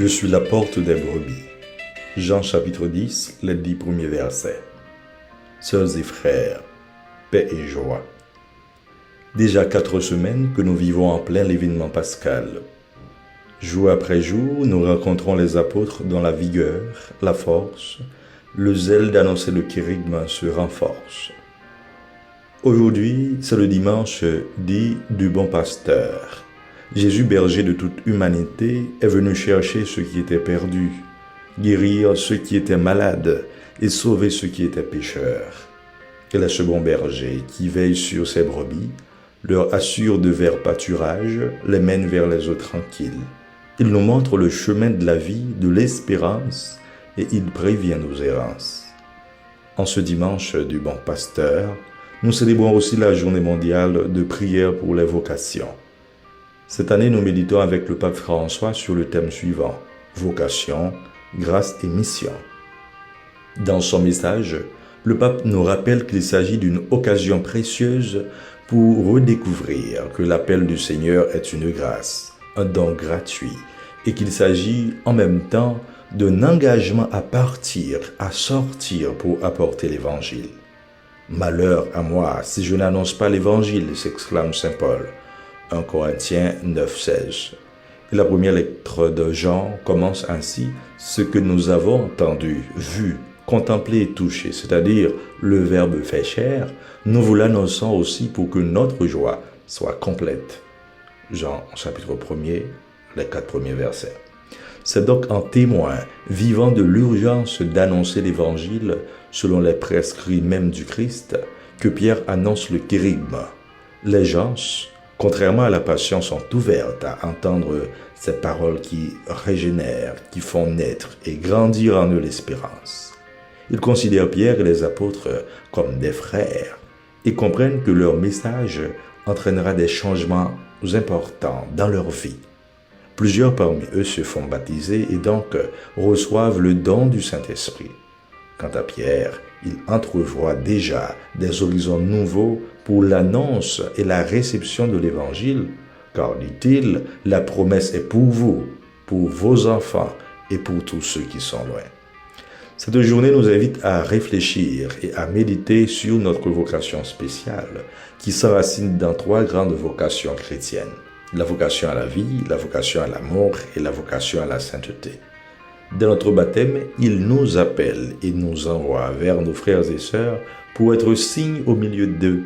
Je suis la porte des brebis. Jean chapitre 10, les 10 premiers versets. Sœurs et frères, paix et joie. Déjà 4 semaines que nous vivons en plein l'événement pascal. Jour après jour, nous rencontrons les apôtres dont la vigueur, la force, le zèle d'annoncer le kérigme se renforce. Aujourd'hui, c'est le dimanche dit du bon pasteur. Jésus, berger de toute humanité, est venu chercher ceux qui étaient perdus, guérir ceux qui étaient malades et sauver ceux qui étaient pécheurs. Il est ce bon berger qui veille sur ses brebis, leur assure de verts pâturages, les mène vers les eaux tranquilles. Il nous montre le chemin de la vie, de l'espérance, et il prévient nos errances. En ce dimanche du bon pasteur, nous célébrons aussi la journée mondiale de prière pour les vocations. Cette année, nous méditons avec le pape François sur le thème suivant, vocation, grâce et mission. Dans son message, le pape nous rappelle qu'il s'agit d'une occasion précieuse pour redécouvrir que l'appel du Seigneur est une grâce, un don gratuit, et qu'il s'agit en même temps d'un engagement à partir, à sortir pour apporter l'Évangile. « Malheur à moi si je n'annonce pas l'Évangile », s'exclame saint Paul. 1 Corinthiens 9, 16. Et la première lettre de Jean commence ainsi: « Ce que nous avons entendu, vu, contemplé et touché, c'est-à-dire le Verbe fait chair, nous vous l'annonçons aussi pour que notre joie soit complète. » Jean chapitre 1er, les 4 premiers versets. C'est donc en témoin vivant de l'urgence d'annoncer l'Évangile selon les prescrits même du Christ que Pierre annonce le kérigme. Les gens, contrairement à la Passion, sont ouvertes à entendre ces paroles qui régénèrent, qui font naître et grandir en eux l'espérance. Ils considèrent Pierre et les apôtres comme des frères et comprennent que leur message entraînera des changements importants dans leur vie. Plusieurs parmi eux se font baptiser et donc reçoivent le don du Saint-Esprit. Quant à Pierre, il entrevoit déjà des horizons nouveaux pour l'annonce et la réception de l'Évangile, car, dit-il, la promesse est pour vous, pour vos enfants et pour tous ceux qui sont loin. Cette journée nous invite à réfléchir et à méditer sur notre vocation spéciale, qui s'enracine dans 3 grandes vocations chrétiennes. La vocation à la vie, la vocation à l'amour et la vocation à la sainteté. Dans notre baptême, il nous appelle et nous envoie vers nos frères et sœurs pour être signe au milieu d'eux.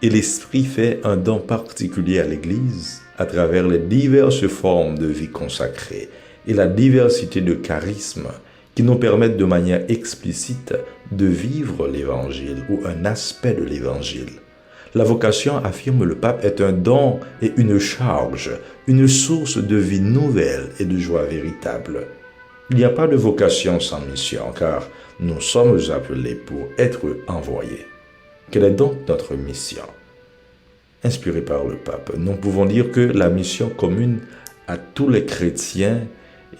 Et l'Esprit fait un don particulier à l'Église à travers les diverses formes de vie consacrée et la diversité de charismes qui nous permettent de manière explicite de vivre l'Évangile ou un aspect de l'Évangile. La vocation, affirme le pape, est un don et une charge, une source de vie nouvelle et de joie véritable. Il n'y a pas de vocation sans mission, car nous sommes appelés pour être envoyés. Quelle est donc notre mission? Inspiré par le pape, nous pouvons dire que la mission commune à tous les chrétiens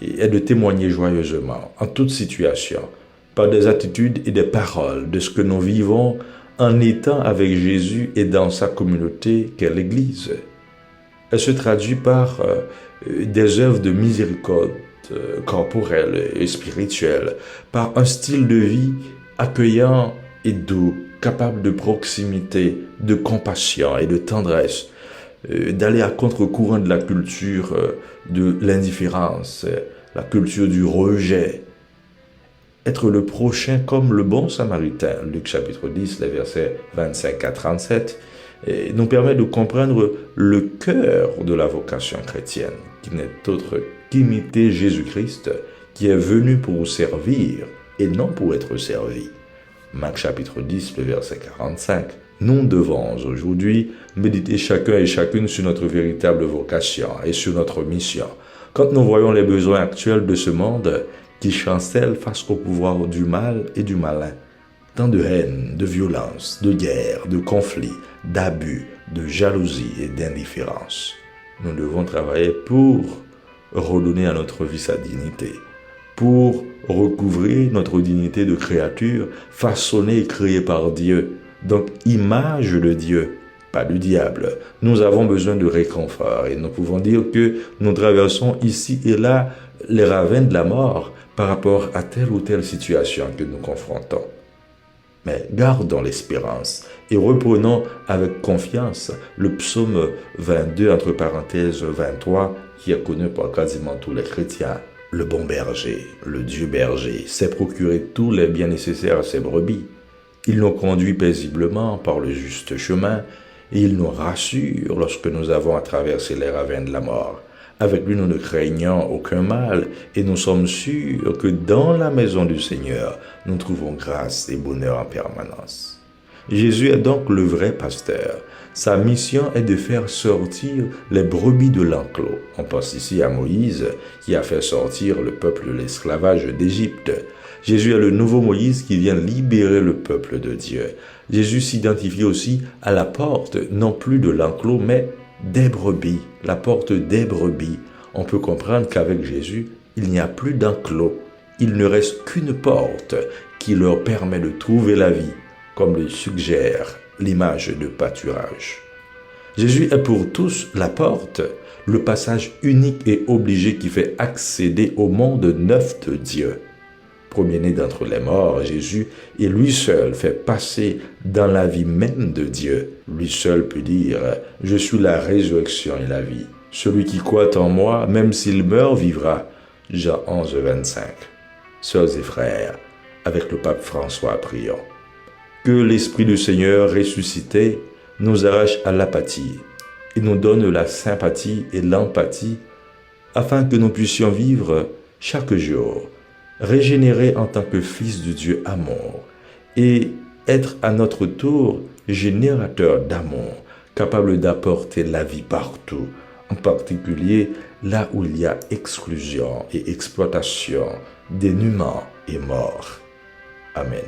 est de témoigner joyeusement, en toute situation, par des attitudes et des paroles de ce que nous vivons en étant avec Jésus et dans sa communauté qu'est l'Église. Elle se traduit par des œuvres de miséricorde corporelle et spirituelle, par un style de vie accueillant et doux, capable de proximité, de compassion et de tendresse, d'aller à contre-courant de la culture de l'indifférence, la culture du rejet. Être le prochain comme le bon samaritain, Luc chapitre 10, les versets 25 à 37, nous permet de comprendre le cœur de la vocation chrétienne, qui n'est autre qu'imiter Jésus-Christ, qui est venu pour servir et non pour être servi. Marc chapitre 10, le verset 45. Nous devons aujourd'hui méditer chacun et chacune sur notre véritable vocation et sur notre mission. Quand nous voyons les besoins actuels de ce monde qui chancellent face au pouvoir du mal et du malin, tant de haine, de violence, de guerre, de conflits, d'abus, de jalousie et d'indifférence, nous devons travailler pour redonner à notre vie sa dignité, pour recouvrer notre dignité de créature façonnée et créée par Dieu, donc image de Dieu, pas du diable. Nous avons besoin de réconfort et nous pouvons dire que nous traversons ici et là les ravins de la mort par rapport à telle ou telle situation que nous confrontons. Mais gardons l'espérance et reprenons avec confiance le psaume 22, entre parenthèses 23, qui est connu par quasiment tous les chrétiens. Le bon berger, le Dieu berger, sait procurer tous les biens nécessaires à ses brebis. Il nous conduit paisiblement par le juste chemin et il nous rassure lorsque nous avons à traverser les ravins de la mort. Avec lui, nous ne craignons aucun mal et nous sommes sûrs que dans la maison du Seigneur, nous trouvons grâce et bonheur en permanence. Jésus est donc le vrai pasteur. Sa mission est de faire sortir les brebis de l'enclos. On pense ici à Moïse qui a fait sortir le peuple de l'esclavage d'Égypte. Jésus est le nouveau Moïse qui vient libérer le peuple de Dieu. Jésus s'identifie aussi à la porte, non plus de l'enclos, mais des brebis, la porte des brebis. On peut comprendre qu'avec Jésus, il n'y a plus d'enclos. Il ne reste qu'une porte qui leur permet de trouver la vie, comme le suggère l'image de pâturage. Jésus est pour tous la porte, le passage unique et obligé qui fait accéder au monde neuf de Dieu. Premier-né d'entre les morts, Jésus et lui seul fait passer dans la vie même de Dieu. Lui seul peut dire « Je suis la résurrection et la vie. Celui qui croit en moi, même s'il meurt, vivra. » Jean 11, 25. Sœurs et frères, avec le pape François, prions. Que l'Esprit du Seigneur ressuscité nous arrache à l'apathie et nous donne la sympathie et l'empathie afin que nous puissions vivre chaque jour régénérés en tant que fils de Dieu amour et être à notre tour générateur d'amour, capable d'apporter la vie partout, en particulier là où il y a exclusion et exploitation, dénuement et mort. Amen.